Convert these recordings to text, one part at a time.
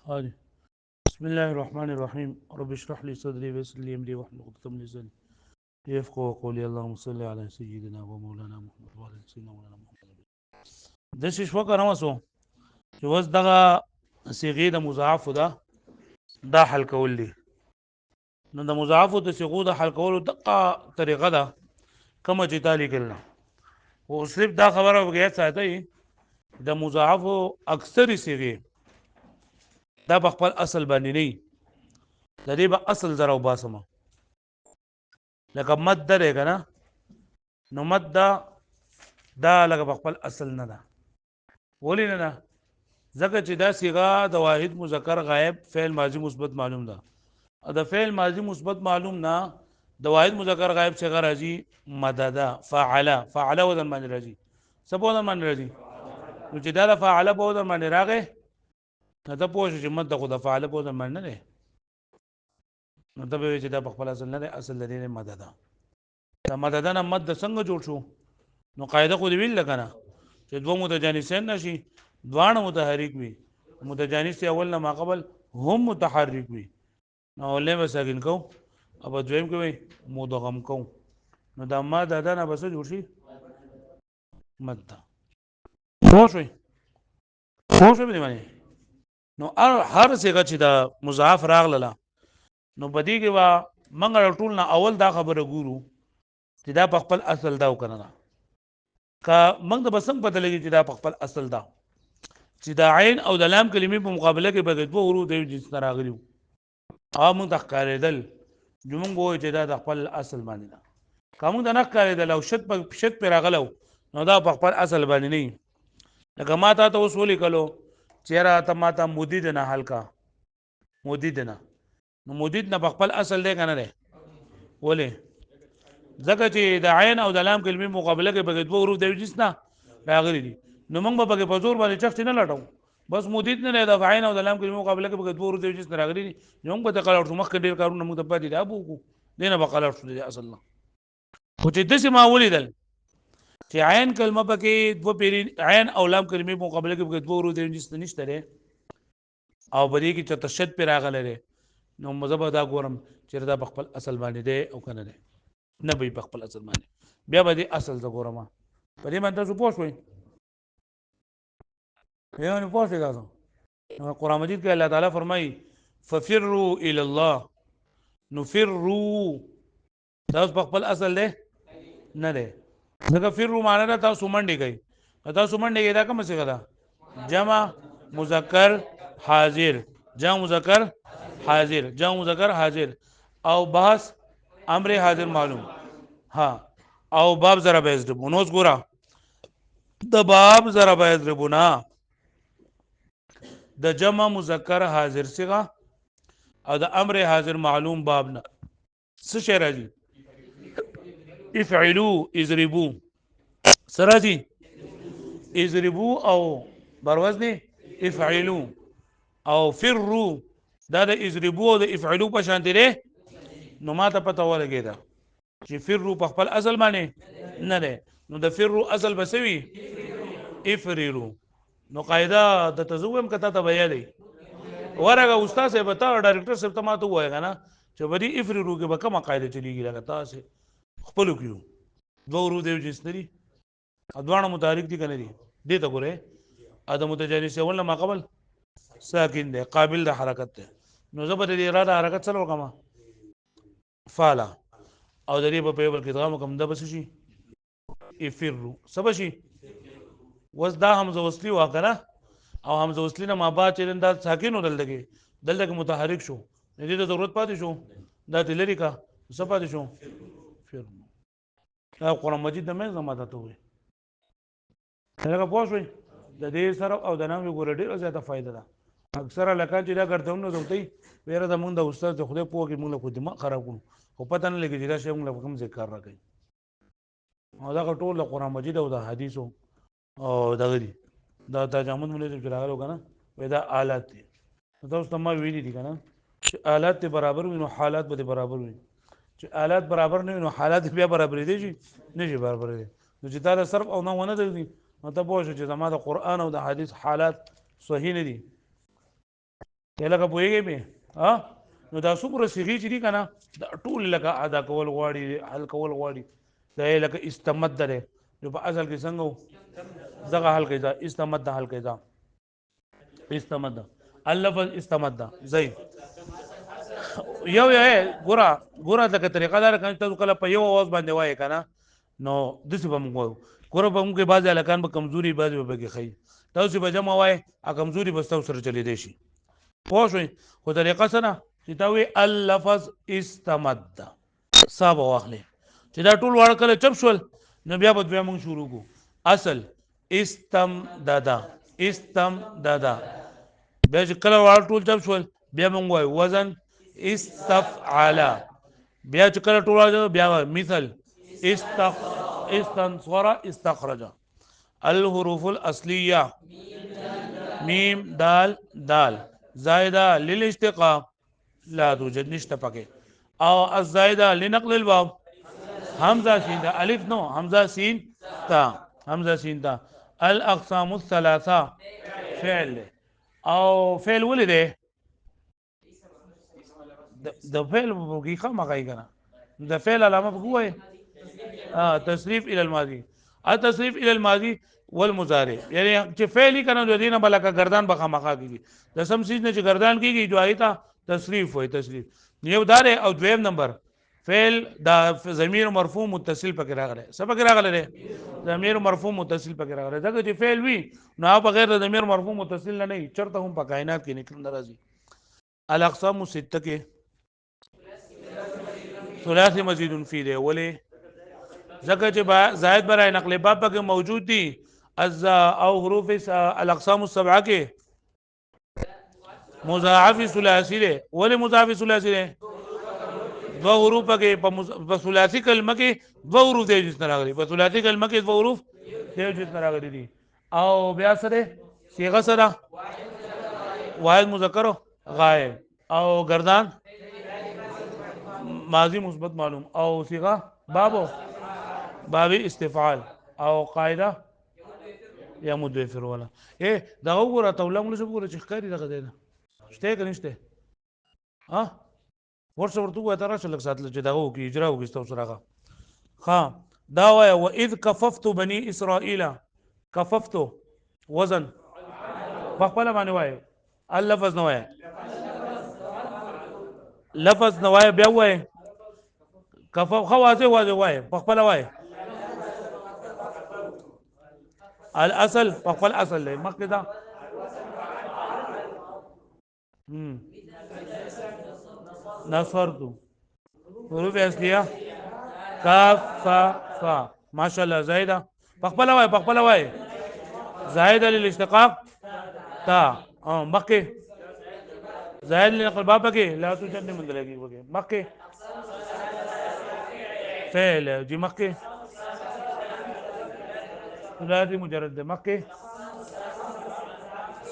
هادي. بسم الله الرحمن الرحيم. رب اشرح لي صدري ويسر لي امري واحلل عقدة من لساني يفقهوا قولي. اللهم صل على سيدنا ومولانا محمد وعلى سيدنا مولانا محمد. د شي شو کنه وسو چې وس دغه صيغه د مضاعف ده دا حل کول دي. نو د مضاعف د صيغو د حل کولو دغه طریقه ده کوم چې تالي کړل. او صرف دا خبره وګیا ساتي د مضاعف اکثر صيغه دا په خپل اصل باندې نه د دې به اصل زره وباسمه لکه مد ده کنه. نو مد دا لکه په خپل اصل نه ده. ولې نه ده؟ ځکه چې دا صيغه د واحد مذکر غائب فعل ماضی مثبت معلوم ده. د فعل ماضی مثبت معلوم نه د واحد مذکر غائب صيغه راځي مدده فعل وزن باندې راځي. څه په وزن باندې راځي؟ نو چې دا د فعل په وزن باندې راغی نو ته پوه شو چې مد خو د فعل په وزن باندې نه دی. نو ته به چې دا په خپل اصل نه دی، اصل د دې مدده. دا مدده نه مد څنګه جوړ شو؟ نو قاعده خو دې ویل کنه چې دوه متجانسین نشي دوانه متحرک وي. متجانس اول نه ما قبل هم متحرک وي. نو اولې به ساکن کو او دویم کوي مدغم کو. نو دا ما دا نه بس جوړ شي مد. خو شوي به معنی. نو هر څنګه چې دا مضاعف راغله نو بدی کې وا منګ ټول نه اول دا خبره ګورو چې دا په خپل اصل دا وکنه کا موږ د بسنګ پته لګي چې دا په خپل اصل دا چې دا عین او د لام کلمې په مقابله کې به دوه حروف د جنس راغلي او موږ تخکاریدل جمون وای چې دا د خپل اصل باندې دا کوم د نه کاریدل او شت پر راغلو نو دا په خپل اصل باندې نه. لکه ما ته اوس ولیکلو چیرې ته ما ته مدید نه حلقه مدید نه نو مدید نه په خپل اصل دی کنه دی. ولې؟ ځکه چې د عین او د لام کلمې مقابله کې به دوه حروف د جنس نه راغلي دي. نو موږ به په زور باندې چفت نه لټو بس مدید نه د عین او د لام کلمې مقابله کې به دوه حروف د جنس نه راغلي دي. نو موږ به تقلر مخ کې ډیر کارونه موږ ته پاتې دي ابو کو دینه به قلر شو دي اصل نه. خو چې دسه ما ولیدل چې عین کلمه پکې دوه پیری عین او لام کلمې مقابله کې به دوه حروف د جنس نشته لري او بری کې چې تشدد پر راغله لري. نو مذهب دا ګورم چې دا په خپل اصل باندې دی او کنه دی نه به په خپل اصل باندې بیا به دې اصل ته ګورم په دې باندې تاسو پوه شئ. یعنی پوه شئ تاسو قرآن مجید کې الله تعالی فرمایي ففروا الى الله. نفروا دا په خپل اصل دی نه دی. ځکه فروا معنی دا تاسو منډه کوي. تاسو منډه کوي دا کوم څه ده؟ جمع مذکر حاضر جمع مذکر حاضر جمع مذکر حاضر او بحث امر حاضر معلوم ها او باب ضرب یضربون. اوس ګوره د باب ضرب یضربون د جمع مذکر حاضر صيغه او د امر حاضر معلوم باب نه څه شی راځي؟ افعلوا اضربوا سره دي اضربوا او بروزن افعلوا او فروا دا د اضربوا او د افعلوا په شان دي. نو ما ته پته ولګیدا چې فروا په خپل اصل باندې نه ده. نو د فروا اصل بسوي افرروا. نو قاعده د تزوم کته ته ویلې ورغه استاد صاحب ته ډایرکټر صاحب ته ما ته وای غنا چې بدی افرروا کې به کومه قاعده چلیږي لکه تاسو خپل کیو دوه ورو دی جنس لري ادوانه متحرک دي کنه دي دې ته ګوره ادم متجانس اول ما قبل ساکن دی قابل د حرکت ده. نو زبر دې اراده حرکت سره وکما فالا او د دې په پیبل کې دغه کوم د بس شي افرروا سبا شي وس دا حمزه وصلی واکنه او حمزه وصلی نه ما با چې دا ساکن ودلګي دلته متحرک شو دې ته ضرورت پاتې شو دا دلری کا څه پاتې شو فر. دا قرآن مجید د مې زماده ته وي هغه پوښوي د دې سره او د نام ګور ډیره زیاته فائدہ ده. اکثره لکه چې دا ګرځون نو زوتي ویره د مونږ د استاد د خدای پوه کې مونږ له دماغ خراب کړو خو پته نه لګي چې دا شی مونږ له کوم ځای کار راکړي. او دا ټول قرآن مجید او د حدیثو او دغه دي دا ترجمه مونږ ته راغلو کنه وای دا آلات دي. تاسو ته ما ویلي دي کنه چې آلات ته برابر وي نو حالات به برابر وي. چې آلات برابر نه وي نو حالات بیا برابر دي شي نه شي برابر دي. نو چې دا صرف او نه ونه دي نو ته پوه شو چې زما د قرآن او د حدیث حالات صحیح نه دي. ته لکه پوهېږې مې ها نو دا څومره صیغې چې دي که نه دا ټول لکه ادا کول غواړي حل کول غواړي دا یې لکه استمد دی نو په اصل کې څنګه و دغه حل کوي دا استمد ده حل کوي دا استمد ده اللفظ استمد ده زی یو ګوره دغه طریقه دار کنه ته کله په یو اواز باندې وایې کنه نو دسی به موږ وایو ګوره په موږ کې بعضې هلکان به کمزوري بعضې به پکې ښایي تاسو به جمع وایې کمزوري به ستاسو سره چلېدی شي پوه شوئ خو طریقه څه نه چې تا وایي اللفظ استمد ده سا به واخلې چې دا ټول واړه کله چپ شول نو بیا به دویم موږ شروع کړو اصل استمدده استمدده بیا چې کله واړه ټول چپ شول بیا موږ وایو وزن استفعل بیا چې کله ټول واړه بیا وایو مثل استنصر استخرج الحروف الاصلیه میم دال دال زائده للاشتقاق لا توجد نشته پکې او الزائده لنقل الباب حمزه سین دا الف نو حمزه سین تا حمزه سین تا الاقسام الثلاثه فعل او فعل ولې دی د فعل کې خامہ کوي کنه د فعل علامه بګوي تصریف الى الماضي التصریف الى الماضي والمضارع یعنی چې فعلی کنه د دینه بلکه گردان به خامخا کیږي د سم سیز نه چې گردان کیږي جوایي ته تصریف وای تصریف یو دار او دویم نمبر فعل دا ضمیر مرفوع متصل پکې راغلی څه پکې راغلی دی ضمیر مرفوع متصل پکې راغلی ځکه چې فعل وي نو بغیر د ضمیر مرفوع متصل نه چرته هم په کائنات کې نکل راځي الاقسام سته کې ثلاثي مزید فی دی ولې ځکه چې زائد برای نقل باب پکې موجود دي از او حروف الاقسام السبعه کې مضاعف ثلاثي دی ولې مضاعف ثلاثي دی دو حروف کې په ثلاثي کلمه کې دو حروف دی جس راغلي په ثلاثي کلمه کې دو حروف دی جس راغلي دي او بیا سره صيغه سره واحد مذکر غائب او گردان ماضی مثبت معلوم او صيغه باب استفعال او قاعده یا مدفر ولا دا وګوره توله موږ وګوره چې ښکاری دغه دی شته که نشته ها ورڅ ورته وای تر څو لک ساتل چې دغه کې اجرا وکړي تاسو راغه ها دا وای و اذ كففت بني اسرائيل كففت وزن په خپل باندې وای اللفظ نه وای لفظ نه وای بیا وای کفف خوازه وای په خپل وای الاصل په خپل اصل له مخکې دا نصرت حروف اصلیه کاف فا ماشاء الله زائده په خپل وای زائده للاشتقاق تا مخکې زائد لنقل باب کې لا توجد من دلګي وګي مخکې فعل جی مخکې ثلاثي مجرد ده مکه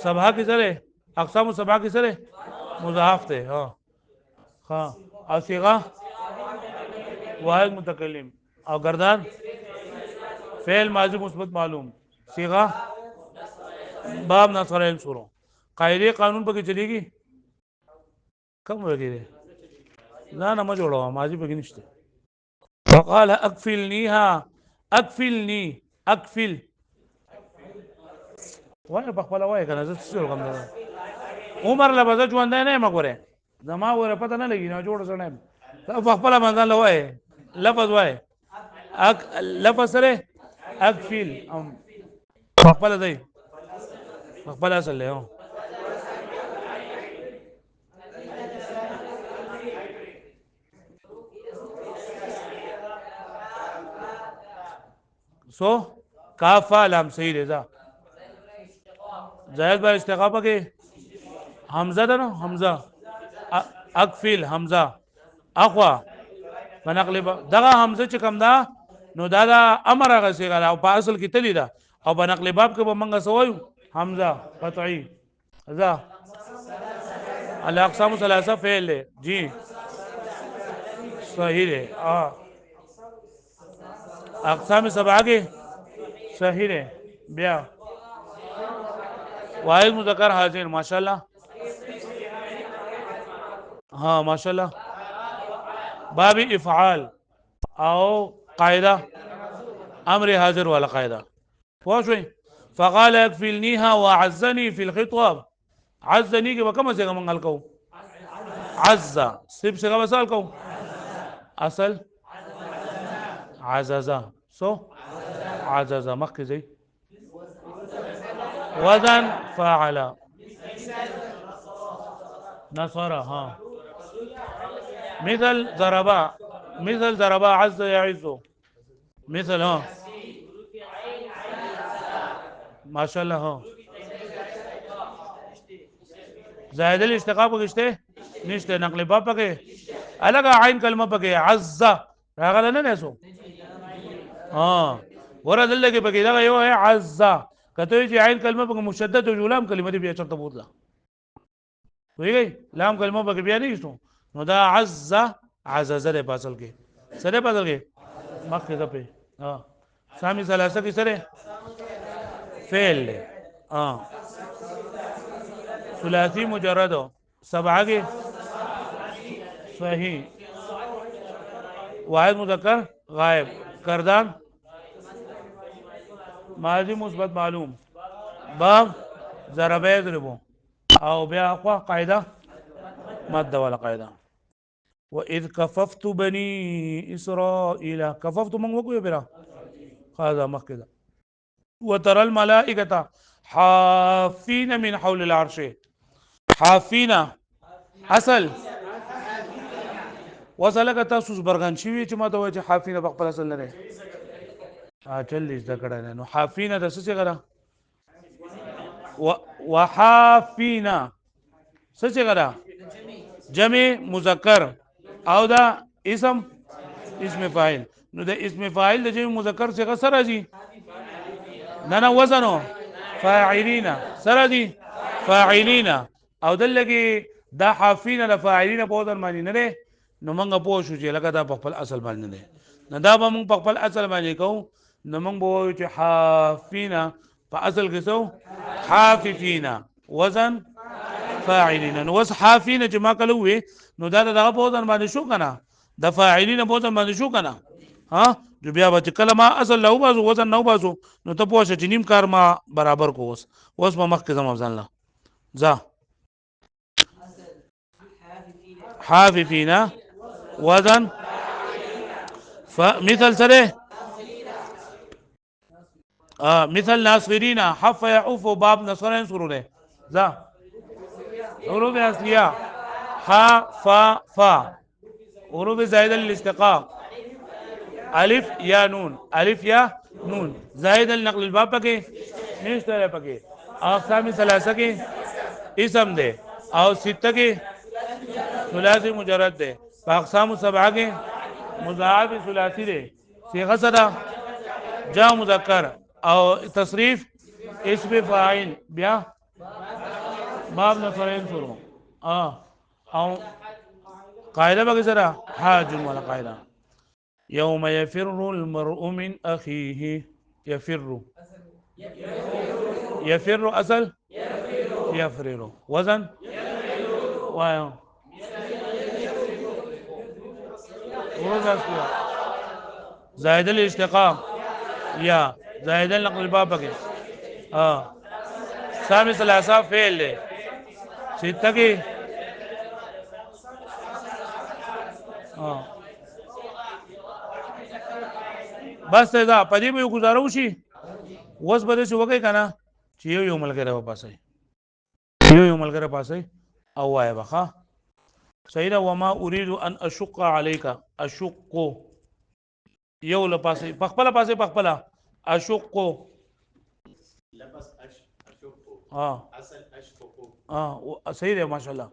سبعه کې سره اقسام سبعه کې سره مضاعف ده ها او صيغه واحد متکلم او گردان فعل ماضی مثبت معلوم صيغه باب نصر الانصر قاعده قانون پکې چلیږي کم وګړي نه ما جوړو ماضی پکې نشته وقال اكفلنيها اكفلني اکفل وای په خپل وای کنه زه څه کوم دا عمر له بده ژوند نه ما ګوره زما ور پته نه لګی نه جوړ سره په خپل باندې وای لفظ وای لفظ سره اکفل په خپل دی په خپل اصل له سو کافا لام صحیح رضا زائد بر استقامه کې حمزه ده نو حمزه اکفل حمزه اخوا بنقلب دغه حمزه چې کوم ده نو دا امر هغه څه او په اصل کې تلی ده او بنقل باب کې به منګه سوایو حمزه قطعی ذا الاقسام ثلاثه فعل جی صحیح ہے اقسام سبعه کې صحیح ہے بیا واحد مذکر حاضر ماشاءالله ها ما شاء الله باب افعال او قاعده امر حاضر ولا قاعده واضح. فقال يكفلنيها وعزني في الخطاب. عزني كما كما سيغا من الكو عز سيب سيغا بسالكو اصل عززا سو عززا مخي زي وزن فاعل نصر ها مثل ضربا مثل ضربا عز يعز مثل ها ما شاء الله ها زائد الاشتقاق بكشته نشته نقل باب بكي الگ عين كلمه بكي عز راغله نه نسو ها ورا دلته کې بکې دا یو عز کته چې عین کلمه په مشدد او لام کلمه دی بیا چرته بوتله ویږي لام کلمه بکې بیا نه شو نو دا عز عزز ده پاسل کې سره پاسل کې مخکې ده په ها سامي ثلاثه کې سره فعل ده ها ثلاثي مجرد سبعه کې صحیح واحد مذکر غائب کردان ماضی مثبت معلوم باب ضرب يضرب او بیا اقوا قاعده ماده ولا قاعده واذ كففت بني اسرائيل كففت من وقوي برا هذا مكذا وترى الملائكه حافين من حول العرش حافين اصل وصلك تاسوس برغان شوی چې ما ته وایي حافين په خپل اصل نه چل دې ذکر نه نو حافين د څه غره وحافين څه غره جمع مذکر او دا اسم فاعل نو د اسم فاعل د جمع مذکر څخه سره راځي نه وزنو فاعلین سره دي فاعلین او دلته دا حافین لفاعلین په وزن باندې نه ده نو موږ پوه شو چې لکه دا په خپل اصل باندې نه نه دا به موږ په خپل اصل باندې کوو نو موږ به وایو چې حافین په اصل کې سو حاففین وزن فاعلین نو وس حافین چې ما کله وې نو دا دغه په وزن باندې شو کنه د فاعلین په وزن باندې شو کنه ها جو بیا به کله ما اصل له بازو وزن نو بازو نو ته پوه چې نیم کار ما برابر کو اوس په مخ کې زما ځان لا ځه حاففین وزن فمثل سره مثل ناصرين حف يعوف باب نصرين سروره ذا حروف اصليه ح ف ف حروف زائده للاستقاق الف یا نون الف یا نون زائد النقل الباب پکې نشته پکې اقسام ثلاثه کې اسم ده او سته کې ثلاثي مجرد ده اقسام سبعه کې مضاعف ثلاثي ده صيغه سره جمع مذکر او تصریف اسم فاعل بیا باب نصرین شروع او قاعده بګی سره حاج ولا قاعده يوم يفر المرء من اخيه يفر يفر اصل يفرر وزن واو زائد الاشتقاق يا زائد النقل الباب کې سامي ثلاثه فعل له سته کې بس دا پدې به گزارو شي وس بده شو وکي کنه چې یو ملګری و پاسه یو ملګری پاسه او وای بخا سیدا وما اريد ان اشق عليك اشق یو لپاسه پخپله پاسه پخپله اشق لفظ اشق اصل اشفق صحیح دی ماشاءالله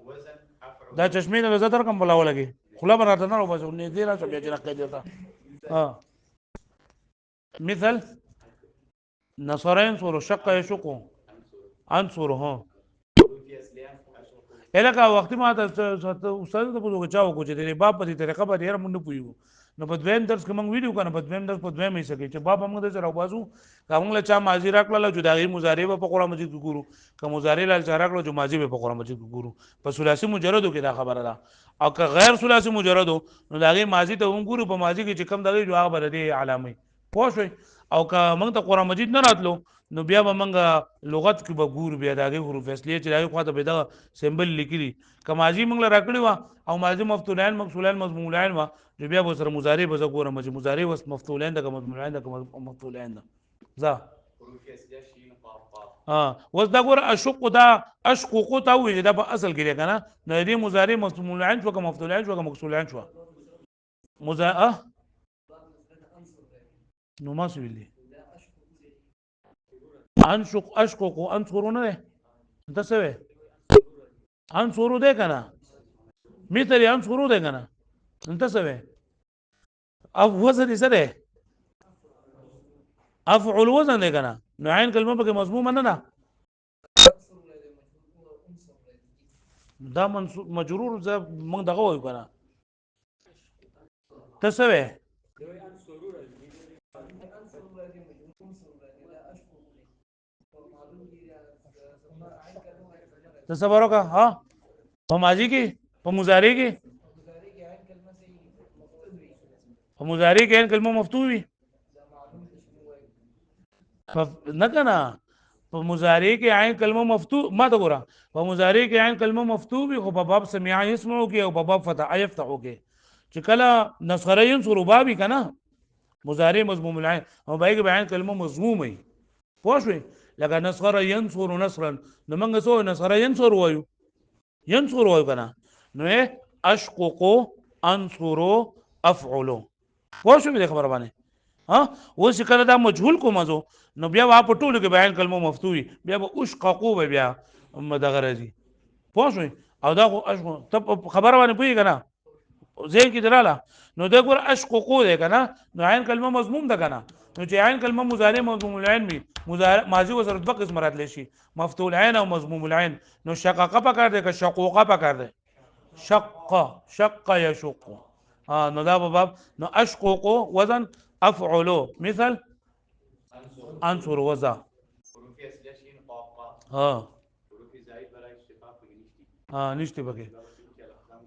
دا چشمه نه زړه کم بولاو لګي خلا براته نه بس نه دی را بیا چې راکې دیتا مثل نصرين صور شق يشق عنصر الکه وخت ما ته استاد ته په چاو کو چې د باب په طریقه باندې هر مونږ نه پویو نو په دویم درس کې مونږ ویډیو کنه په دویم درس په دویم یې سکه چې باب موږ د سره بازو کوم له چا ماضی راکړه چې داغي مضارع په قرآن مجید کې ګورو که مضارع له چا راکړه چې ماضی په قرآن مجید کې ګورو په ثلاثي مجردو کې دا خبره ده او که غیر ثلاثي مجردو نو داغي ماضی ته هم ګورو په ماضی کې چې کم دغه جواب بده علامه پوه شئ او که موږ ته قرآن مجید نه راتلو نو بیا به موږ لغت کې به ګورو بیا دغه حروف اصلي چې دغه خواته به دغه سمبل لیکلي که ماضی موږ راکړی و او ماضی مفتولین مقصولین مضمومولین و نو بیا به سره مضارع به ګورم چې مضارع وس مفتولین دغه مضمومولین دغه مفتولین ده ځه وس دا ګور اشق دا اشقق ته وي دا په اصل کې کنه نو دې مضارع مضمومولین شو که مفتولین شو که مقصولین شو مضارع نو ما سویلی انشق اشقق انصرونه ده انت سوي انصرو ده کنه مثل انصرو ده کنه انت سوي اف وزن سره افعل وزن ده کنه نو عین کلمه په مضموم نه ده دا منصوب مجرور ز موږ دغه وایو کنه تسوي تصور کا ها په ماضی کې په مضارع کې په مضارع کې کلمه مفتوح وي نه کنه په مضارع کې عین کلمه مفتوح ما ته ګوره په مضارع کې عین کلمه مفتوح وي خو په باب سمع يسمعو کې او په باب فتح يفتحو کې چې کله نصر ينصر بابي کنه مضارع مضموم العين او باقي عین کلمه مضموم وي پوه شئ لکه نصر ينصر نصرا نو موږ سو نصر ينصر وایو ينصر وایو کنه نو اشقق انصر افعل پوه شئ دې خبره باندې ها اوس کله دا مجهول کوم زو نو بیا وا په ټولو کې بیان کلمه مفتوی بیا به اشققو به بیا دغه راځي پوه شئ او دا ته خبره باندې پوهیږي کنه ذهن کې دراله نو دا ګور اشققو ده کنه نو عین کلمه مضموم ده کنه نو چې عین کلمه مضارع مضموم العين وي مضارع ماضی وسره دوه قسم راتلی شي مفتول عین او مضموم العين نو شققه پکار ده که شقوقه پکار ده شق يشق نو دا باب نو اشقق وزن افعل مثل انصر وزا نشته پکې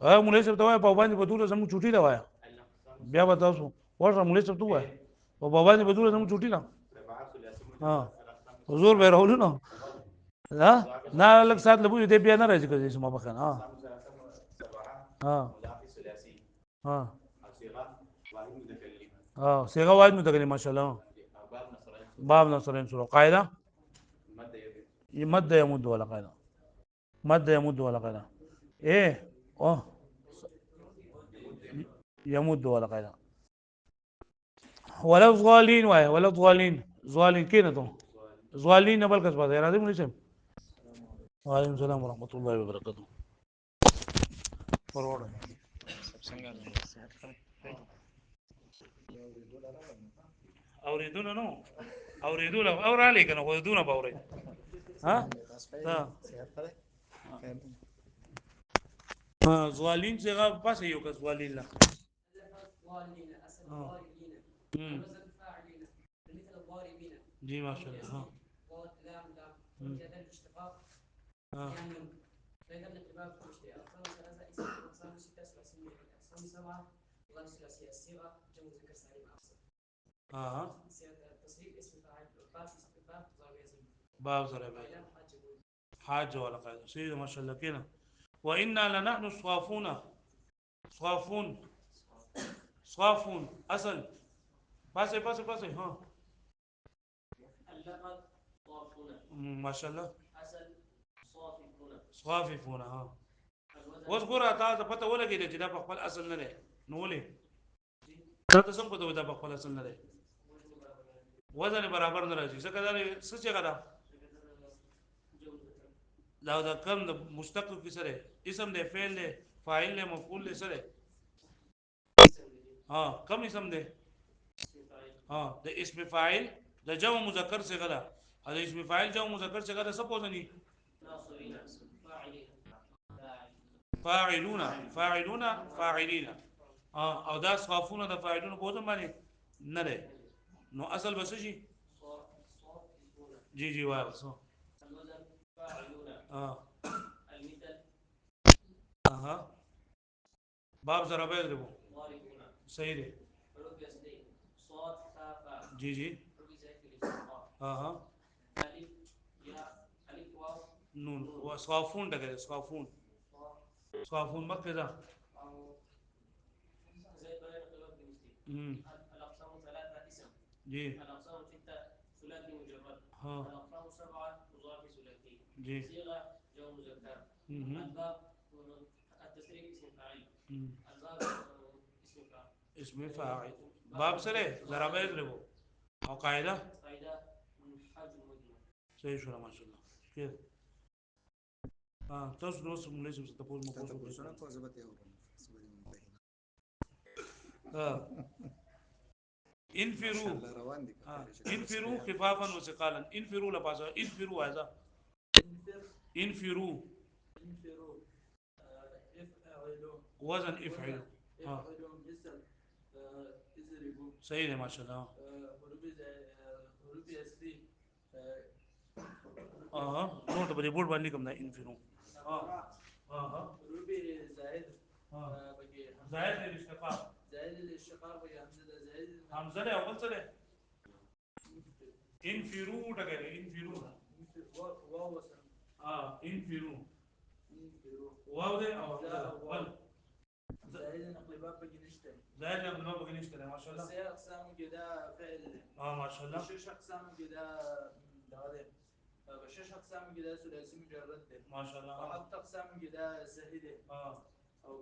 مولوی صاحب ته وایه په باندې په دوله زموږ چوټي ده وایه بیا به تاسو ورشه مولوی صاحب ته ووایه په باندې په دوله زموږ چوټي ده حضور به راولو نو نه لږ ساعت لبوي دی بیا نه راځي که زما بخښنه صيغه واحد متكلم ما شاء الله باب نصرين سورة قاعدة مد يمد ولا قاعدة مد يمد ولا قاعدة ايه يمد ولا قاعدة ولا ضالين ولا ضالين ضالين كينا تو ضالين بل كسبات يا راضي مولي صاحب وعليكم السلام ورحمة الله وبركاته فورورد اوریدونه نو اوریدونه او را لې کنه اوریدونه به اوري ها زوالین څنګه پاسه یو کس زوالین لا جی ماشاء الله ها باب زرع حاج ولا قاعدة سيدي ما شاء الله كده وإنا لنحن الصافون صافون أصل باسي ها اللقب صافون ما شاء الله أصل صافون ها وذكر تا پته ولګی چې دا په خپل اصل نه دی نو ولې دا څنګه پته دا په خپل اصل نه دی وزن برابر نه راځي څنګه دا څه څنګه دا لا دا کم د مشتق کې سره اسم دی فعل دی فاعل دی مفعول دی سره کم اسم دی د اسم فاعل د جمع مذکر څخه دا د اسم فاعل جمع مذکر څخه دا څه پوزنی فاعلون فاعلون فاعلين او دا صافون د فاعلون په وزن باندې نه ده نو اصل بس شي جي جي واو سو الوزن فاعلون. المثل اها باب ضرب يضرب ضاربون. صحيح ده حروف اصلي صاد فاء. جي جي حروف زائد في الاستقامة. ألف ياء ألف واو نون وصافون ده كده صافون صافون مكذا أو زائد بين القلوب بالمثل. الأقسام ثلاثة اسم. جي الأقسام ستة ثلاثي مجرد. ها الأقسام سبعة مضاف ثلاثي. جي صيغة جمع مذكر. الباب التسريب اسم فاعل. الباب اسم فاعل. اسم فاعل باب سره ضرب يضرب او قاعده قاعدة حاج المجمل. صحيح شو ما شاء الله كده تاسو نو سم لازم تاسو مو تاسو کوو نه کوزه به ته ورم سبري منتهي انفروا الله روان دي انفروا خفافا وثقالا انفروا لباسا انفروا هذا انفروا انفروا افعلوا وزن افعلوا افعلوا مثل اضربوا. صحيح ما شاء الله حروف اصلي نو ته په دې بورډ باندې کوم دا انفروا حروف زائد بقي زائد الاشتقاق زائد الاشتقاق بقي زائد حمزه له اول سره انفروا ټکره انفروا واو وسم انفروا انفروا واو ده او ول زائد انقلاب بقي نشته زائد انقلاب بقي نشته ما شاء الله. سي اقسام كده فعل ما شاء الله. شش اقسام كده ده شش اقسام كده ثلاثي مجرد ده ما شاء الله. وحط اقسام كده سهله او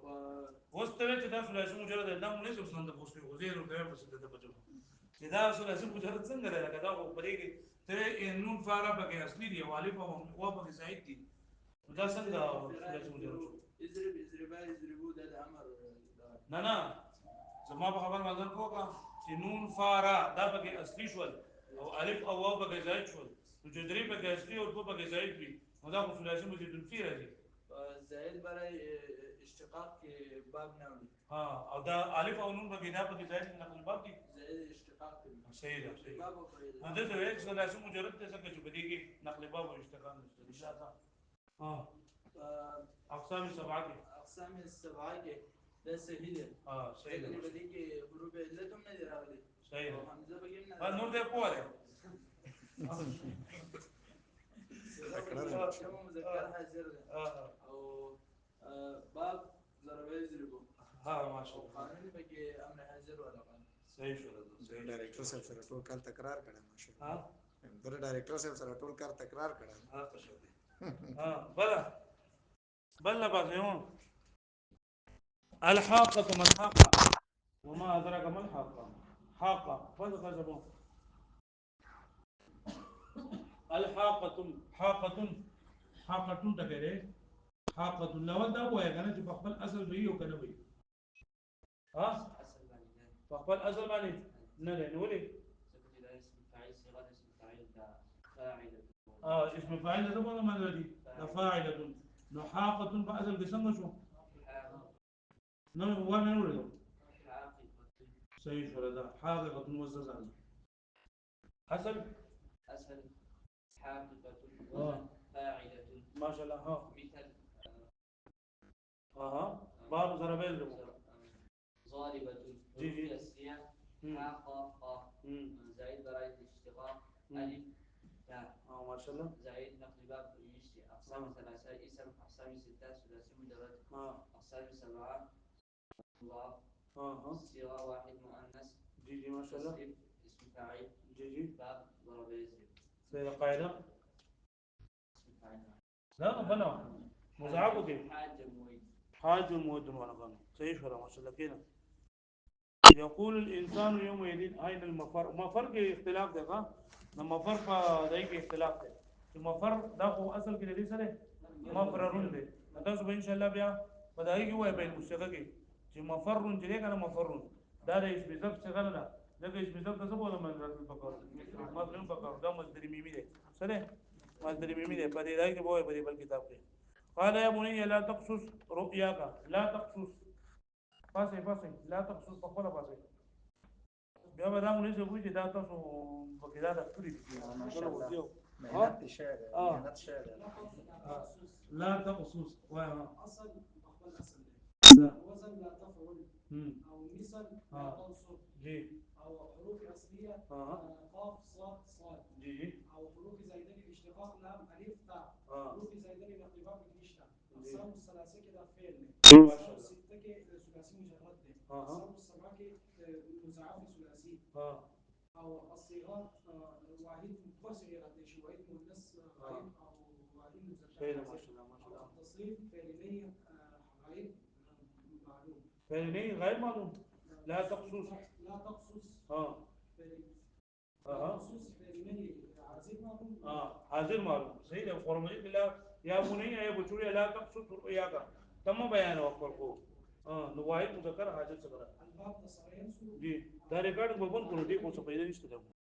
واستوى ده ثلاثي مجرد ده مو لازم څنګه پوښتنه وزیر او ده بس ده بچو چې دا ثلاثي مجرد څنګه ده لکه دا په دې کې ته نون فارا بګي اصلي دی او الف او واو بګي زائد دي دا څنګه ثلاثي مجرد اضربوا ده الامر نه زما په خبر مازن کوکا چې نون فارا دا بګي اصلي شول او الف او واو بګي زائد شول نو چې درې بګي اصلي او دوه بګي زائد وي نو دا ثلاثي مجرد فی راځي زائد برای اشتقاق کے باب نہ ہوئی او دا الف او نون بګي دا بګي زائد نقل باب دي زائد اشتقاق صحیح ده صحیح دا ته وایي چې ثلاثي مجرد څه څنګه چې بده کې نقل باب او اشتقاق نشته ان شاء الله. اقسام السبعه اقسام السبعه کے ده صحیح ہے صحیح ده بده کې حروف علت هم نه دی راغلي صحیح ده حمزه بګیم نه نور دې پوهه جمع مذکر حاضر ده او باب ضرب يضرب ما شاء الله قانون بګي امر حاضر ولا قانون صحیح شو ده ډایریکټر صاحب سره ټول کال تکرار کړه ماشاءالله در ډایریکټر صاحب سره ټول کار تکرار کړه قشو بل بغيون الحاقة ما الحاقة وما أدراك ما الحاقة حاقة فذا كذبوا الحاقة حاقة حاقة تكره حاقة لو دا هو يعني چې په خپل اصل به یو کنه وي په خپل اصل باندې نه نه ولې اسم فاعل ده په معنا دي فاعلة نحاقة فاصل بسنه شو نو هو من ولده صحيح ولا ده حاقة موززة حسن حاقة وزن فاعلة ما شاء الله مثل باب ضربين ضاربة جي السياق حاقة زائد براءة الاشتقاق ألف تاء ما شاء الله زائد نقل باب يشتي أقسام ثلاثة اسم أقسام ستة ثلاثي مجرد أقسام سبعة مضاف صيغة واحد مؤنث جي ما شاء الله اسم فاعل جي باب ضرب يضرب سيدة قاعدة اسم فاعل لا بلا مزعبه كيف حاج المؤذن وانا قانون صحيح ولا ما شاء الله كده يقول الانسان يومئذ اين المفر مفر کې اختلاف دی نو مفر په دای کې اختلاف دی چې مفر دا خو اصل کې دی سره مفررون دی تاسو به ان شاء الله بیا په دای کې وای په مشتقه کې چې مفرون چې کنه مفرون دا د اسم ذف څنګه نه دا اسم ذف څه په معنا راځي په کار مفرون په کار دا مصدر میمی دی سره مصدر میمی دی په دای کې وای په بل کتاب کې قال يا بني لا تقصص رؤياك لا تقصص فاسي لا تقصص بقولا فاسي بیا به دا مونږ څه وایي چې دا تاسو پکې دا د کړی دي مهنت شعر مهنت شعر لا تقصص وای اصل خپل اصل دی وزن لا تفعل او مثل لا تنصب جی او حروف اصليه قاف صاد صاد جی او حروف زائده الاشتقاق لام الف تاء حروف زائده الاقتباس نشته اقسام الثلاثه كده فعل اقسام السته کې ثلاثي مجرد دی اقسام السبعه کې مضاعف ثلاثي او الصيغات واحد مفصل دي شي واحد مؤنث غائب او واحد مذكر ما شاء الله التصريف فعلي غائب معلوم فعلي غير معلوم لا تقصص لا تقصص تقصص فعلي حاضر معلوم حاضر معلوم صحیح ده فرمایي بلا یا بني یا بچوړي لا تقصص رؤياك تم بیان وکړو نو واحد مذکر حاضر څه الباب د سره جی دا ریکارډ په بون کړو دې کو څه پیدا نشته